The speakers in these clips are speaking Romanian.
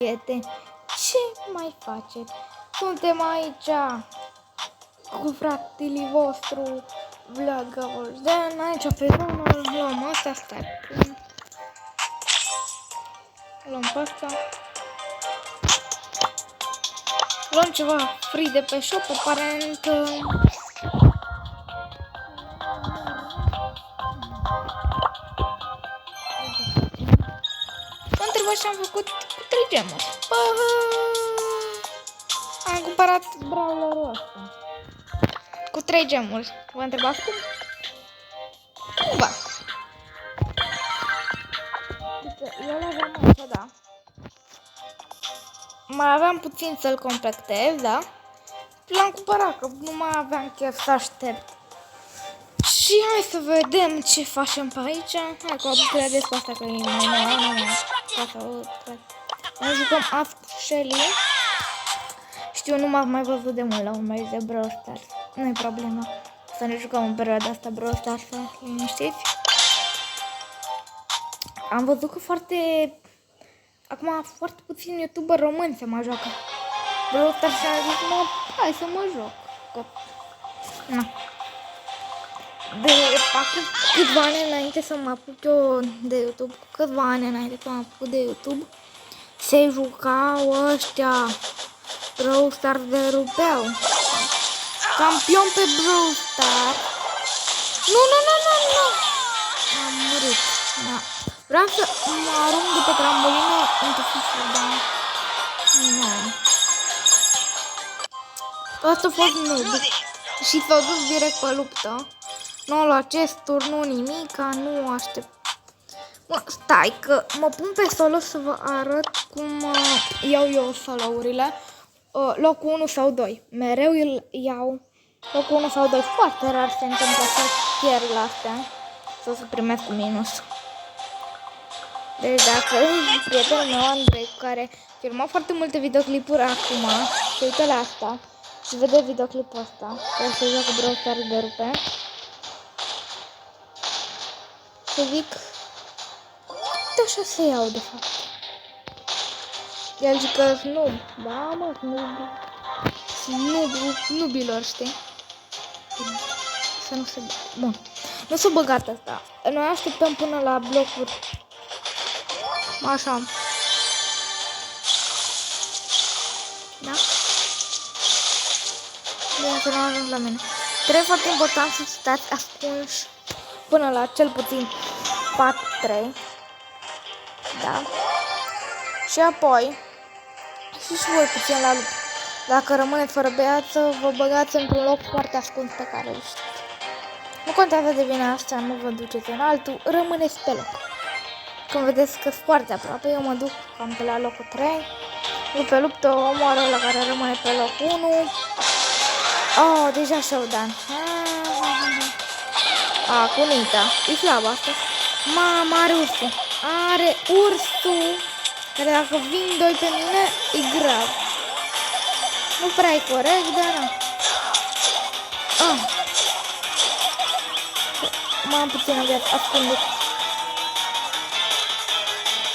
prieteni, ce mai faceți? Suntem aici cu fratele vostru Vlogavozden, aici pe zonă, luăm asta, stai. Luăm pe asta. Luăm ceva free de pe shop, aparent. M-am întrebat și am făcut cu 3 gemuri. Am cumpărat brawlerul ăsta cu 3 gemuri. Vă întrebați cum? Cumva. Eu l-aveam aici, da. Mai aveam puțin să-l completez, da? L-am cumpărat, că nu mai aveam chef să aștept. Și hai să vedem ce facem pe aici. Hai că o upgradez pe asta, că e mai ne jucăm Ask Shelly. Știu, nu m-am mai văzut de mult la un meci de Brawl Stars. Nu-i problema să ne jucăm în perioada asta Brawl Stars, liniștiți. Am văzut că acum foarte puțin youtuber români se mai joacă Brawl Stars și am zis, mă, hai să mă joc. Că... Na. De acum câțiva ani înainte să mă apuc eu de YouTube, se jucau ăștia Brawl Stars de rupeau. Campion pe Brawl Stars. Nu. Am murit. Da. Vreau să mă arunc de pe trambulină într-o fișă, dar nu. Asta a fost noob. Și s-a dus direct pe luptă. Nu la acest tur, nu nimica, nu aștept. Mă, stai că mă pun pe solo să vă arăt cum iau eu solo-urile. Locul 1 sau 2. Mereu îl iau locul 1 sau 2. Foarte rar se întâmplă să pierd la astea. Sau să primesc minus. Deci dacă prietenul meu Andrei, care filma foarte multe videoclipuri acum, se uită la asta și vede videoclipul ăsta, care se joacă Brawl Stars de rupe, să zic, uite așa se iau de fapt. El zică noob, da mă, nubilor, știi? Să nu se... Bun, nu s-a băgat asta. Noi așteptăm până la blocuri. Așa. Da? Bine să nu ajung la mine. Trebuie foarte important să stați ascunși până la cel puțin 4-3. Da? Și apoi și voi puțin la luptă. Dacă rămâneți fără viață, vă băgați într-un loc foarte ascuns pe care îl știți. Nu contează de bine asta, nu vă duceți în altul, rămâneți pe loc. Când vedeți că sunt foarte aproape, eu mă duc cam pe la locul 3. După luptă omoară la care rămâne pe locul 1. Oh, deja showdown. Cu Nita. E slabă asta. Mama, are ursul. Are ursul. Care dacă vin 2 pe mine, e grav. Nu prea e corect, dar nu. M-am puțină viață, ascunde.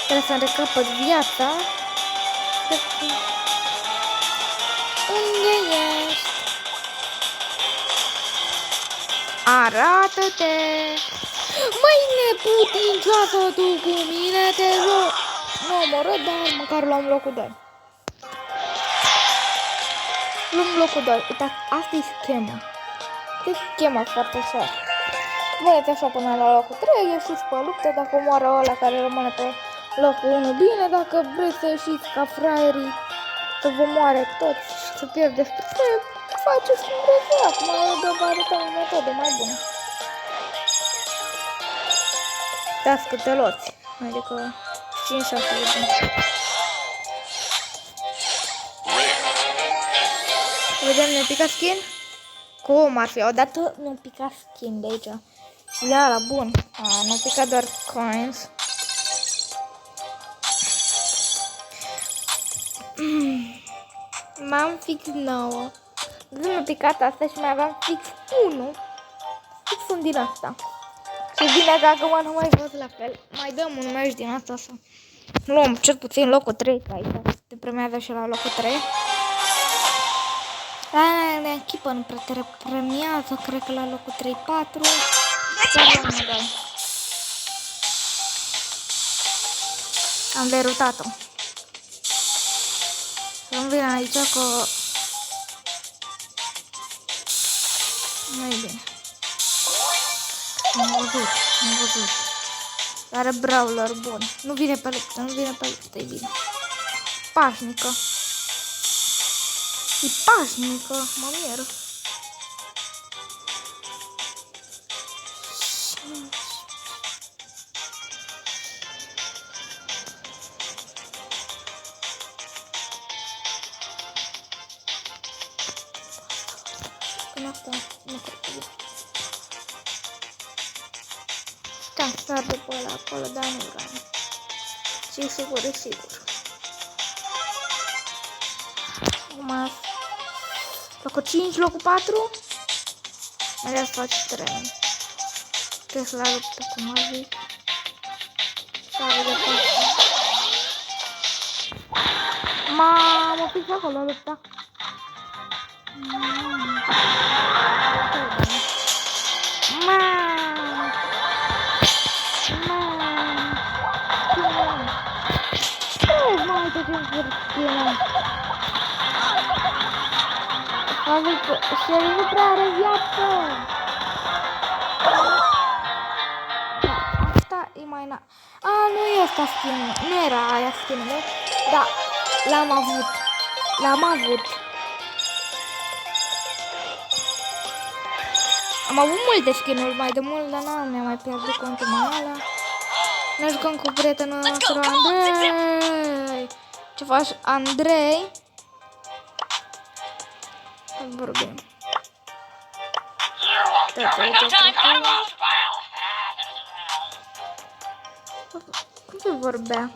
Trebuie să-mi recapăt viața. Unde ești? Arată-te! Măi, neputincioasă, tu cu mine te joc! Nu omorât, dar măcar luăm locul 2. Luăm locul 2. Uitați, asta e schema. Asta e schema foarte ușor. Văd așa până la locul 3, ieșiți pe luptă, dacă omoară ăla care rămâne pe locul 1, bine, dacă vreți să ieșiți ca fraierii, să vă moare toți și să pierdeți tot, faceți cum vreți voi. Acum eu vă arătăm o metodă mai bună. Dați câte loți, adică 5-6 de bine. Vedem, ne pica skin? Cum ar fi? Odată nu pica skin de aici. Și de ala, bun. Nu pica doar coins. M-am fix 9. Nu mi-a picat asta și mai aveam fix 1. Fix un din asta. Și bine că acum nu mai văd la fel. Mai dăm un meci din asta să luăm cel puțin locul 3 aici. premiază și la locul 3. La echipă nu prea te premiază, cred că la locul 3-4. Chiar la un medal. Am derutat-o. Nu vin aici că nu e bine. Am văzut. Are brawler bun. Nu vine pe luptă, e bine. Pașnică. E pașnică, mă mir. Până asta nu cred că vine. Da, sar după ăla acolo, dar nu vreau. Și sigur, e sigur. Acum, locul 5, locul 4. Mereu să faci 3. Trebuie să la luptă, cum a zis. Sare de 4. Mamă, fiți acolo lupta. Și nu prea are viață. Asta e mai na... A, nu e asta skin-ul. Nu era aia skin-ul. Da, l-am avut. Am avut multe skin-uri mai de mult, dar mi-am mai pierdut contul mai ala. Ne jucăm cu prietenul nostru Andrei. Ce faci, Andrei? Hai vorbim. Cum se vorbea?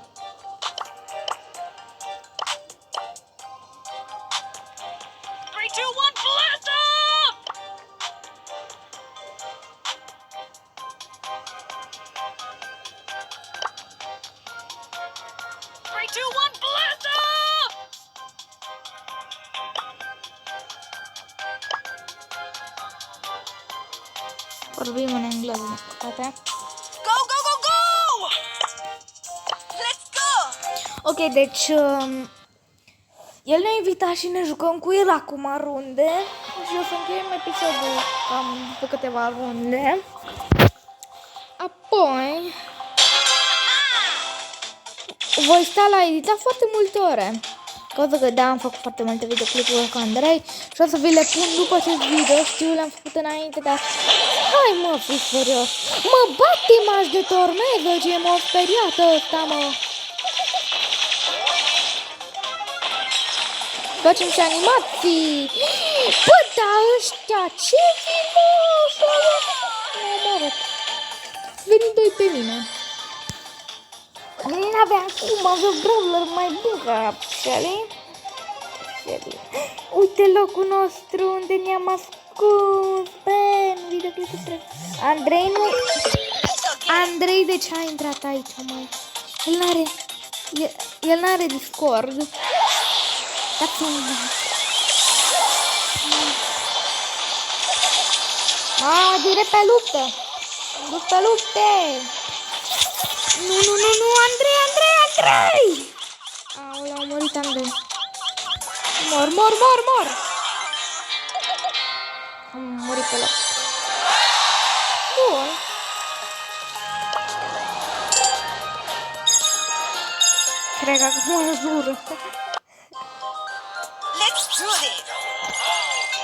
Vorbim în engleză, din păcate. Go, go, go, go! Let's go! Ok, deci el ne-a invitat și ne jucăm cu el acum runde și o să încheiem episodul cam pe câteva runde. Apoi voi sta la editat foarte multe ore. Cauza că da, am făcut foarte multe videoclipuri cu Andrei și o să vi le pun după acest video. Știu, le-am făcut înainte, dar hai mă, fi serios. Mă bate maș de tornado, ce m-a speriat ăsta, mă. Facem și animații. Bă, da, ăștia, ce frumos! Nu mă arăt. Veni doi pe mine. N-aveam cum, avea brawler mai bun ca Shelly. Uite locul nostru unde ne-am ascuns. Ben, videoclipul 3. Andrei nu... Andrei, de ce a intrat aici, măi? El n-are Discord. Dați-mi... direct pe luptă. Am dus pe lupte. Nu, Andrei! Aoleu, a murit Andrei. Mor! Am murit pe loc. Bun. Cred că acum mă jură. Let's do this!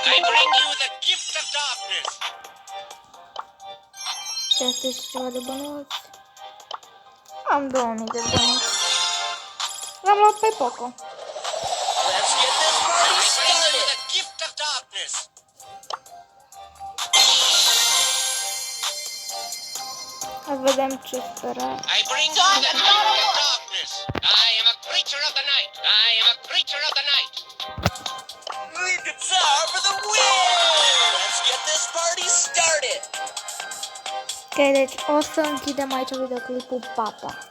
I bring you the gift of darkness. Ce este și ceva de bănuți? Am 2000 de bănuți. L-am luat pe Poco. Let's get this party started. The gift of darkness. Să vedem ce spera. I bring you the gift of darkness. I am a creature of the night. I am a creature of the night. Lead guitar for the win! Let's get this party started! Ok, deci o să închidem aici videoclipul. Papa!